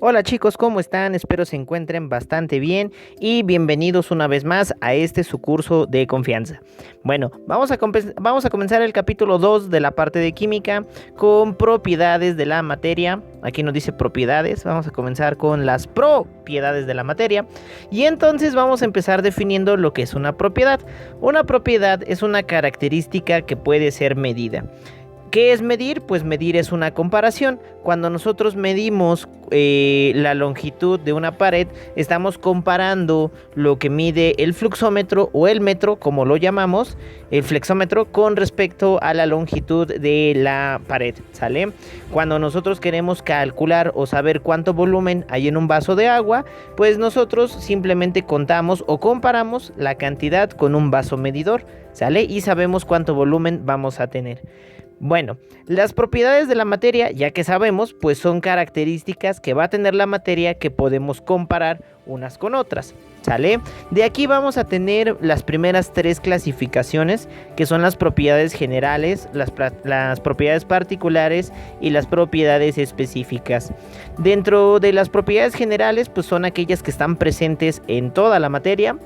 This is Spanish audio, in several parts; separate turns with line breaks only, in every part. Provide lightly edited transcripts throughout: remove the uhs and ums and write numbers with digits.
Hola chicos, ¿cómo están? Espero se encuentren bastante bien y bienvenidos una vez más a su curso de confianza. Bueno, vamos a comenzar el capítulo 2 de la parte de química con propiedades de la materia. Aquí nos dice propiedades, vamos a comenzar con las propiedades de la materia y entonces vamos a empezar definiendo lo que es una propiedad. Una propiedad es una característica que puede ser medida. ¿Qué es medir? Pues medir es una comparación. Cuando nosotros medimos la longitud de una pared, estamos comparando lo que mide el fluxómetro o el metro, como lo llamamos, el flexómetro, con respecto a la longitud de la pared, ¿sale? Cuando nosotros queremos calcular o saber cuánto volumen hay en un vaso de agua, pues nosotros simplemente contamos o comparamos la cantidad con un vaso medidor, ¿sale? Y sabemos cuánto volumen vamos a tener. Bueno, las propiedades de la materia, ya que sabemos, pues son características que va a tener la materia que podemos comparar unas con otras, ¿sale? De aquí vamos a tener las primeras tres clasificaciones, que son las propiedades generales, las propiedades particulares y las propiedades específicas. Dentro de las propiedades generales, pues son aquellas que están presentes en toda la materia.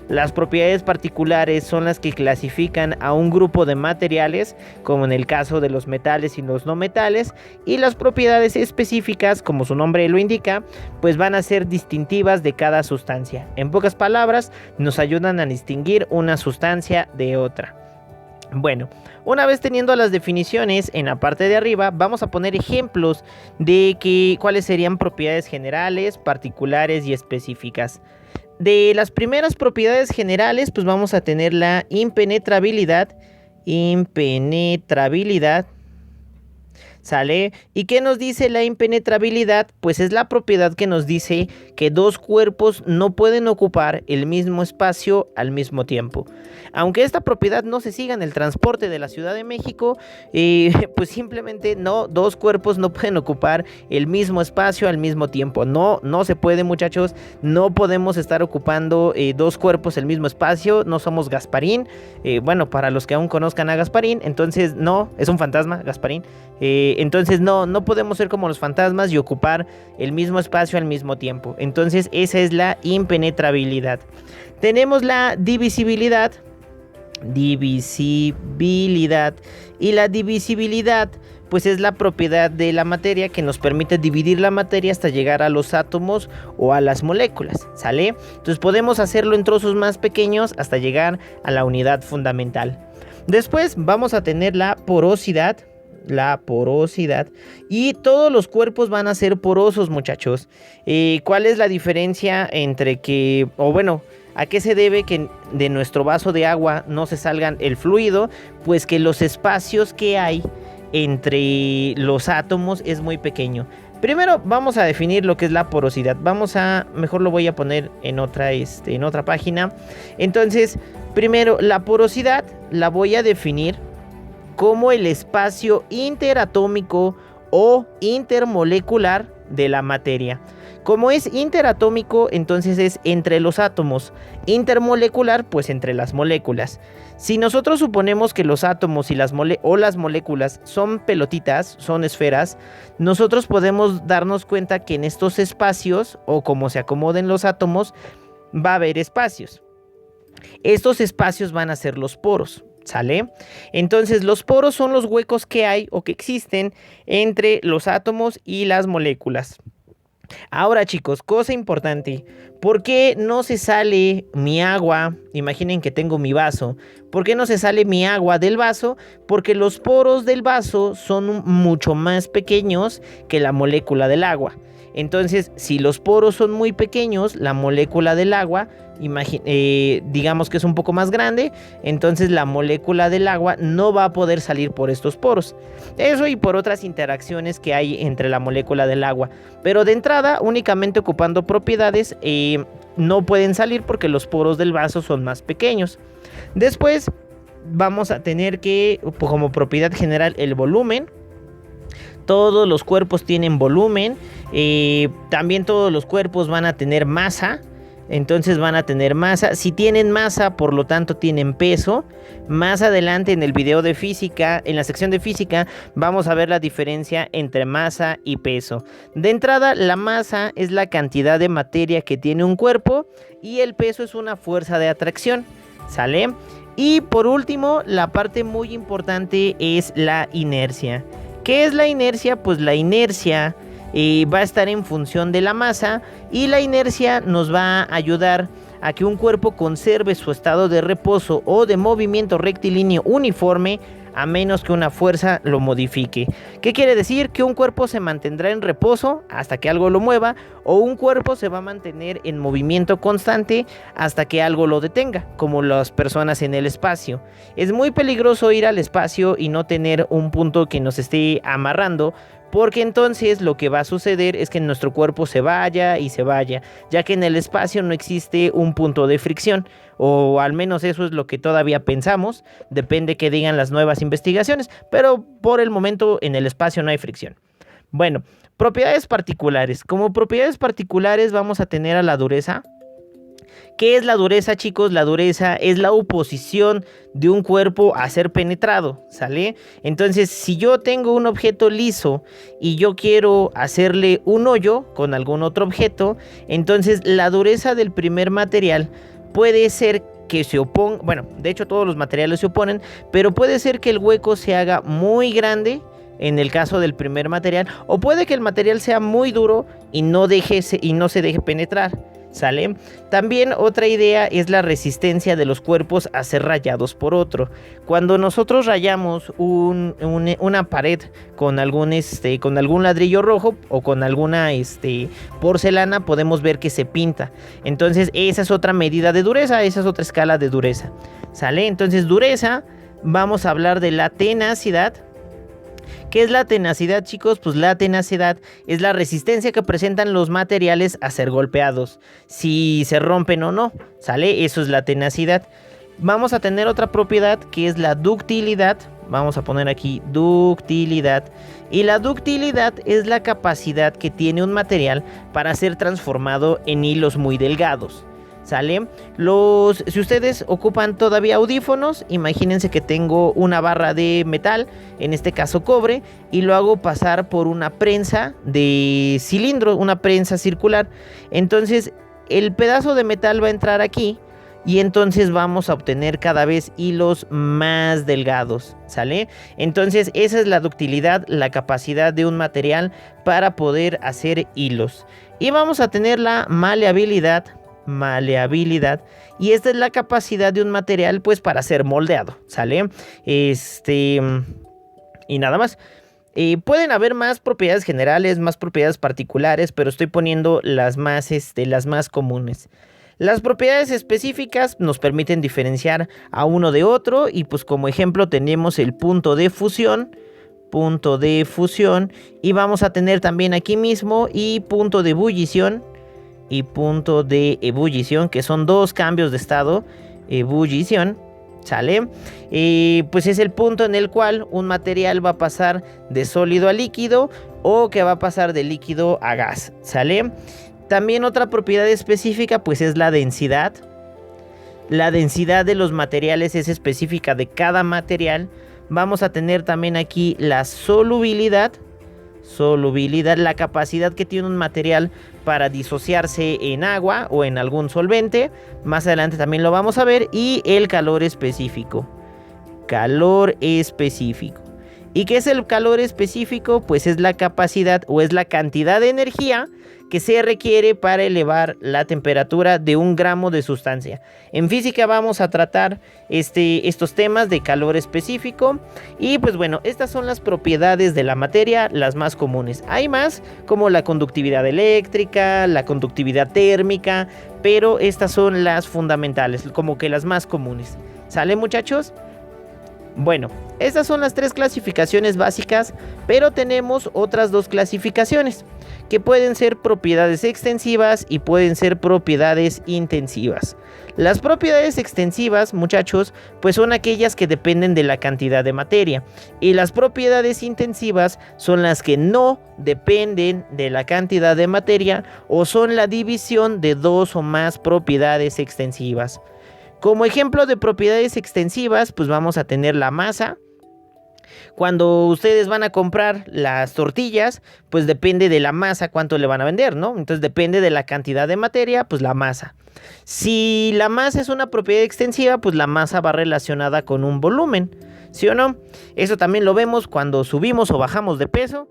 Las propiedades particulares son las que clasifican a un grupo de materiales, como en el caso de los metales y los no metales, y las propiedades específicas, como su nombre lo indica, pues van a ser distintivas de cada sustancia. En pocas palabras, nos ayudan a distinguir una sustancia de otra. Bueno, una vez teniendo las definiciones en la parte de arriba, vamos a poner ejemplos de cuáles serían propiedades generales, particulares y específicas. De las primeras propiedades generales, pues vamos a tener la impenetrabilidad, ¿sale? ¿Y qué nos dice la impenetrabilidad? Pues es la propiedad que nos dice que dos cuerpos no pueden ocupar el mismo espacio al mismo tiempo. Aunque esta propiedad no se siga en el transporte de la Ciudad de México, pues simplemente dos cuerpos no pueden ocupar el mismo espacio al mismo tiempo. No se puede, muchachos. No podemos estar ocupando dos cuerpos el mismo espacio. No somos Gasparín. Bueno, para los que aún conozcan a Gasparín, entonces no, es un fantasma, Gasparín. Entonces no podemos ser como los fantasmas y ocupar el mismo espacio al mismo tiempo. Entonces esa es la impenetrabilidad. Tenemos la divisibilidad. Y la divisibilidad pues es la propiedad de la materia que nos permite dividir la materia hasta llegar a los átomos o a las moléculas, ¿sale? Entonces podemos hacerlo en trozos más pequeños hasta llegar a la unidad fundamental. Después vamos a tener la porosidad y todos los cuerpos van a ser porosos, muchachos. ¿Cuál es la diferencia entre a qué se debe que de nuestro vaso de agua no se salgan el fluido? Pues que los espacios que hay entre los átomos es muy pequeño. Primero vamos a definir lo que es la porosidad. Mejor lo voy a poner en otra página. Entonces, primero la porosidad la voy a definir como el espacio interatómico o intermolecular de la materia. Como es interatómico, entonces es entre los átomos. Intermolecular, pues entre las moléculas. Si nosotros suponemos que los átomos y las moléculas son pelotitas, son esferas, nosotros podemos darnos cuenta que en estos espacios, o como se acomoden los átomos, va a haber espacios. Estos espacios van a ser los poros, ¿sale? Entonces los poros son los huecos que hay o que existen entre los átomos y las moléculas. Ahora, chicos, cosa importante, ¿por qué no se sale mi agua? Imaginen que tengo mi vaso. ¿Por qué no se sale mi agua del vaso? Porque los poros del vaso son mucho más pequeños que la molécula del agua. Entonces, si los poros son muy pequeños, la molécula del agua, digamos que es un poco más grande, entonces la molécula del agua no va a poder salir por estos poros. Eso y por otras interacciones que hay entre la molécula del agua. Pero de entrada, únicamente ocupando propiedades, no pueden salir porque los poros del vaso son más pequeños. Después, vamos a tener como propiedad general, el volumen. Todos los cuerpos tienen volumen. También todos los cuerpos van a tener masa. entonces van a tener masa. Si tienen masa, por lo tanto tienen peso. Más adelante en el video de física, en la sección de física, vamos a ver la diferencia entre masa y peso. De entrada, la masa es la cantidad de materia que tiene un cuerpo y el peso es una fuerza de atracción, ¿sale? Y por último, la parte muy importante es la inercia. ¿Qué es la inercia? Pues la inercia va a estar en función de la masa, y la inercia nos va a ayudar a que un cuerpo conserve su estado de reposo o de movimiento rectilíneo uniforme, a menos que una fuerza lo modifique. ¿Qué quiere decir? Que un cuerpo se mantendrá en reposo hasta que algo lo mueva, o un cuerpo se va a mantener en movimiento constante hasta que algo lo detenga, como las personas en el espacio. Es muy peligroso ir al espacio y no tener un punto que nos esté amarrando, porque entonces lo que va a suceder es que nuestro cuerpo se vaya y se vaya, ya que en el espacio no existe un punto de fricción, o al menos eso es lo que todavía pensamos, depende que digan las nuevas investigaciones, pero por el momento en el espacio no hay fricción. Bueno, propiedades particulares. Como propiedades particulares vamos a tener a la dureza. ¿Qué es la dureza, chicos? La dureza es la oposición de un cuerpo a ser penetrado, ¿sale? Entonces, si yo tengo un objeto liso y yo quiero hacerle un hoyo con algún otro objeto, entonces la dureza del primer material puede ser que se oponga, bueno, de hecho todos los materiales se oponen, pero puede ser que el hueco se haga muy grande en el caso del primer material, o puede que el material sea muy duro y no se deje penetrar, ¿sale? También otra idea es la resistencia de los cuerpos a ser rayados por otro. Cuando nosotros rayamos una pared con algún ladrillo rojo o con alguna porcelana, podemos ver que se pinta. Entonces esa es otra medida de dureza, esa es otra escala de dureza, ¿sale? Entonces dureza, vamos a hablar de la tenacidad. ¿Qué es la tenacidad, chicos? Pues la tenacidad es la resistencia que presentan los materiales a ser golpeados, si se rompen o no, ¿sale? Eso es la tenacidad. Vamos a tener otra propiedad que es la ductilidad. Vamos a poner aquí ductilidad. Y la ductilidad es la capacidad que tiene un material para ser transformado en hilos muy delgados, ¿sale? Si ustedes ocupan todavía audífonos, imagínense que tengo una barra de metal, en este caso cobre, y lo hago pasar por una prensa de cilindro, una prensa circular. Entonces el pedazo de metal va a entrar aquí y entonces vamos a obtener cada vez hilos más delgados, ¿sale? Entonces esa es la ductilidad, la capacidad de un material para poder hacer hilos. Y vamos a tener la maleabilidad, y esta es la capacidad de un material pues para ser moldeado, ¿sale? Y nada más. Pueden haber más propiedades generales, más propiedades particulares, pero estoy poniendo las más comunes. Las propiedades específicas nos permiten diferenciar a uno de otro, y pues como ejemplo tenemos el punto de fusión, y vamos a tener también aquí mismo y punto de ebullición y punto de ebullición, que son dos cambios de estado. Ebullición, ¿sale? Pues es el punto en el cual un material va a pasar de sólido a líquido, o que va a pasar de líquido a gas, ¿sale? También otra propiedad específica pues es la densidad. La densidad de los materiales es específica de cada material. Vamos a tener también aquí la solubilidad, la capacidad que tiene un material para disociarse en agua o en algún solvente. Más adelante también lo vamos a ver. Y el calor específico. ¿Y qué es el calor específico? Pues es la capacidad o es la cantidad de energía que se requiere para elevar la temperatura de 1 gramo de sustancia. En física vamos a tratar estos temas de calor específico. Y pues bueno, estas son las propiedades de la materia, las más comunes. Hay más, como la conductividad eléctrica, la conductividad térmica, pero estas son las fundamentales, como que las más comunes. ¿Sale, muchachos? Bueno, estas son las tres clasificaciones básicas, pero tenemos otras dos clasificaciones, que pueden ser propiedades extensivas y pueden ser propiedades intensivas. Las propiedades extensivas, muchachos, pues son aquellas que dependen de la cantidad de materia, y las propiedades intensivas son las que no dependen de la cantidad de materia o son la división de dos o más propiedades extensivas. Como ejemplo de propiedades extensivas, pues vamos a tener la masa. Cuando ustedes van a comprar las tortillas, pues depende de la masa cuánto le van a vender, ¿no? Entonces depende de la cantidad de materia, pues la masa. Si la masa es una propiedad extensiva, pues la masa va relacionada con un volumen, ¿sí o no? Eso también lo vemos cuando subimos o bajamos de peso.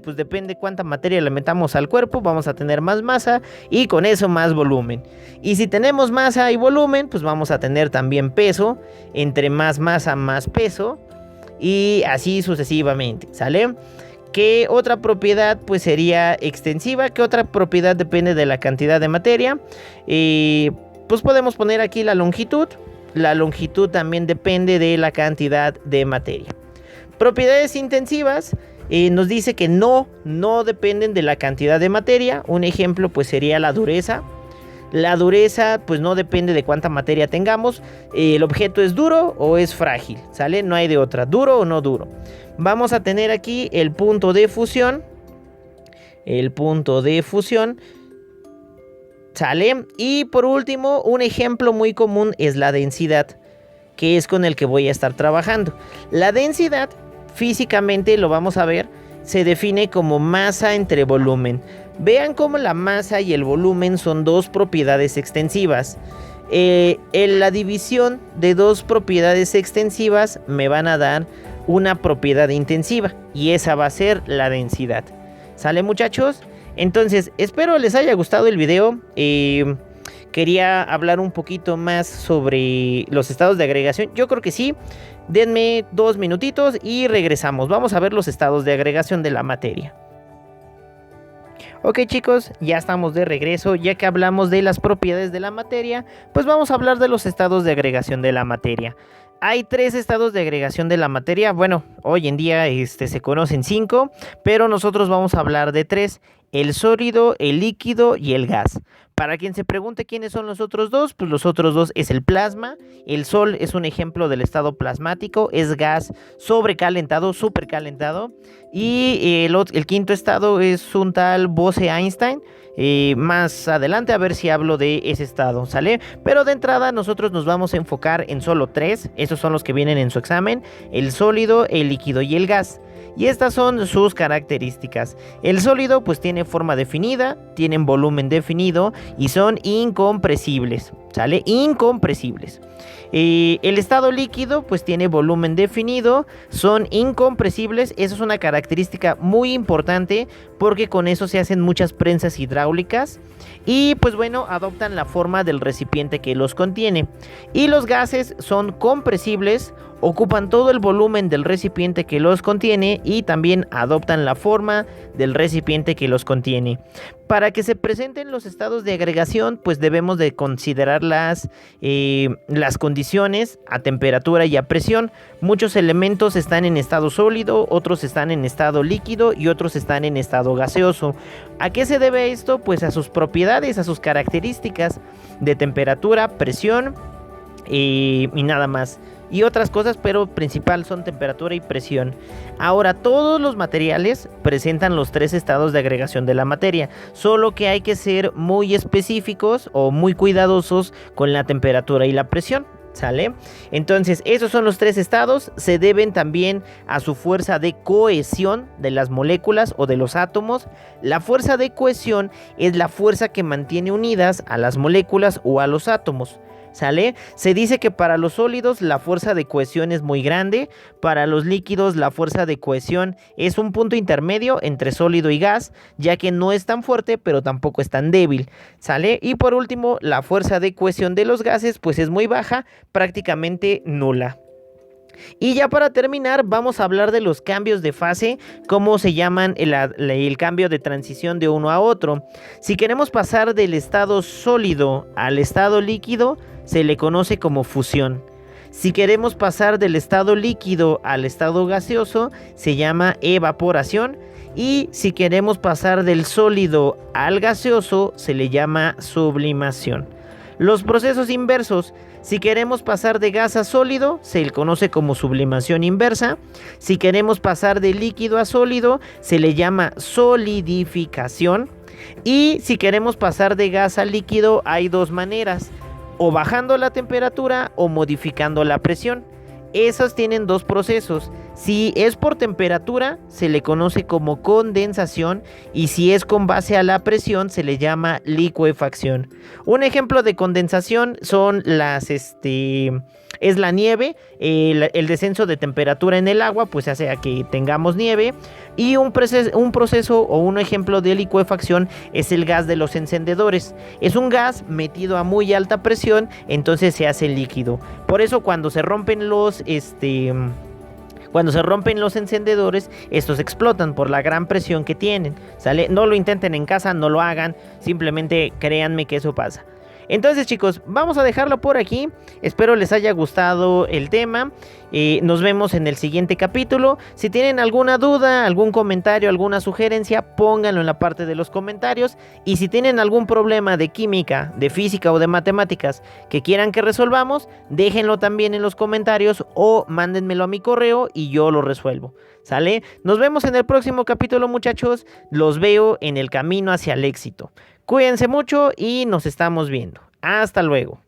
Pues depende cuánta materia le metamos al cuerpo, vamos a tener más masa y con eso más volumen. Y si tenemos masa y volumen, pues vamos a tener también peso. Entre más masa, más peso. Y así sucesivamente, ¿sale? ¿Qué otra propiedad pues sería extensiva? ¿Qué otra propiedad depende de la cantidad de materia? Pues podemos poner aquí la longitud. La longitud también depende de la cantidad de materia. Propiedades intensivas nos dice que no dependen de la cantidad de materia. Un ejemplo pues sería la dureza. La dureza pues no depende de cuánta materia tengamos. El objeto es duro o es frágil, ¿sale? No hay de otra, duro o no duro. Vamos a tener aquí el punto de fusión. El punto de fusión, ¿sale? Y por último, un ejemplo muy común es la densidad, que es con el que voy a estar trabajando. La densidad, físicamente lo vamos a ver, se define como masa entre volumen. Vean cómo la masa y el volumen son dos propiedades extensivas. En la división de dos propiedades extensivas me van a dar una propiedad intensiva y esa va a ser la densidad. ¿Sale, muchachos? Entonces, espero les haya gustado el video. Quería hablar un poquito más sobre los estados de agregación. Yo creo que sí. Denme 2 minutitos y regresamos. Vamos a ver los estados de agregación de la materia. Ok, chicos, ya estamos de regreso. Ya que hablamos de las propiedades de la materia, pues vamos a hablar de los estados de agregación de la materia. Hay 3 estados de agregación de la materia. Bueno, hoy en día se conocen 5, pero nosotros vamos a hablar de 3. El sólido, el líquido y el gas. Para quien se pregunte quiénes son los otros dos, pues los otros dos es el plasma. El sol es un ejemplo del estado plasmático, es gas sobrecalentado, supercalentado. Y el quinto estado es un tal Bose-Einstein. Más adelante a ver si hablo de ese estado, ¿sale? Pero de entrada nosotros nos vamos a enfocar en solo 3. Esos son los que vienen en su examen: el sólido, el líquido y el gas. Y estas son sus características. El sólido pues tiene forma definida, tienen volumen definido y son incompresibles, ¿sale? Incompresibles. El estado líquido pues tiene volumen definido, son incompresibles. Eso es una característica muy importante porque con eso se hacen muchas prensas hidráulicas y pues bueno, adoptan la forma del recipiente que los contiene. Y los gases son compresibles, ocupan todo el volumen del recipiente que los contiene y también adoptan la forma del recipiente que los contiene. Para que se presenten los estados de agregación, pues debemos de considerar las condiciones a temperatura y a presión. Muchos elementos están en estado sólido, otros están en estado líquido y otros están en estado gaseoso. ¿A qué se debe esto? Pues a sus propiedades, a sus características de temperatura, presión y nada más. Y otras cosas, pero principal son temperatura y presión. Ahora, todos los materiales presentan los 3 estados de agregación de la materia, solo que hay que ser muy específicos o muy cuidadosos con la temperatura y la presión, ¿sale? Entonces, esos son los 3 estados, se deben también a su fuerza de cohesión de las moléculas o de los átomos. La fuerza de cohesión es la fuerza que mantiene unidas a las moléculas o a los átomos, ¿sale? Se dice que para los sólidos la fuerza de cohesión es muy grande, para los líquidos la fuerza de cohesión es un punto intermedio entre sólido y gas, ya que no es tan fuerte pero tampoco es tan débil, ¿sale? Y por último, la fuerza de cohesión de los gases pues es muy baja, prácticamente nula. Y ya para terminar vamos a hablar de los cambios de fase, cómo se llaman el cambio de transición de uno a otro. Si queremos pasar del estado sólido al estado líquido, se le conoce como fusión. Si queremos pasar del estado líquido al estado gaseoso, se llama evaporación. Y si queremos pasar del sólido al gaseoso, se le llama sublimación. Los procesos inversos: si queremos pasar de gas a sólido, se le conoce como sublimación inversa. Si queremos pasar de líquido a sólido, se le llama solidificación. Y si queremos pasar de gas a líquido, hay dos maneras: o bajando la temperatura o modificando la presión. Esos tienen dos procesos. Si es por temperatura, se le conoce como condensación, y si es con base a la presión, se le llama licuefacción. Un ejemplo de condensación son es la nieve. El descenso de temperatura en el agua pues hace a que tengamos nieve. Y un proceso o un ejemplo de licuefacción es el gas de los encendedores. Es un gas metido a muy alta presión, entonces se hace líquido. Por eso cuando se rompen los encendedores, estos explotan por la gran presión que tienen, ¿sale? No lo intenten en casa, no lo hagan, simplemente créanme que eso pasa. Entonces, chicos, vamos a dejarlo por aquí. Espero les haya gustado el tema. Nos vemos en el siguiente capítulo. Si tienen alguna duda, algún comentario, alguna sugerencia, pónganlo en la parte de los comentarios. Y si tienen algún problema de química, de física o de matemáticas que quieran que resolvamos, déjenlo también en los comentarios o mándenmelo a mi correo y yo lo resuelvo. ¿Sale? Nos vemos en el próximo capítulo, muchachos. Los veo en el camino hacia el éxito. Cuídense mucho y nos estamos viendo. Hasta luego.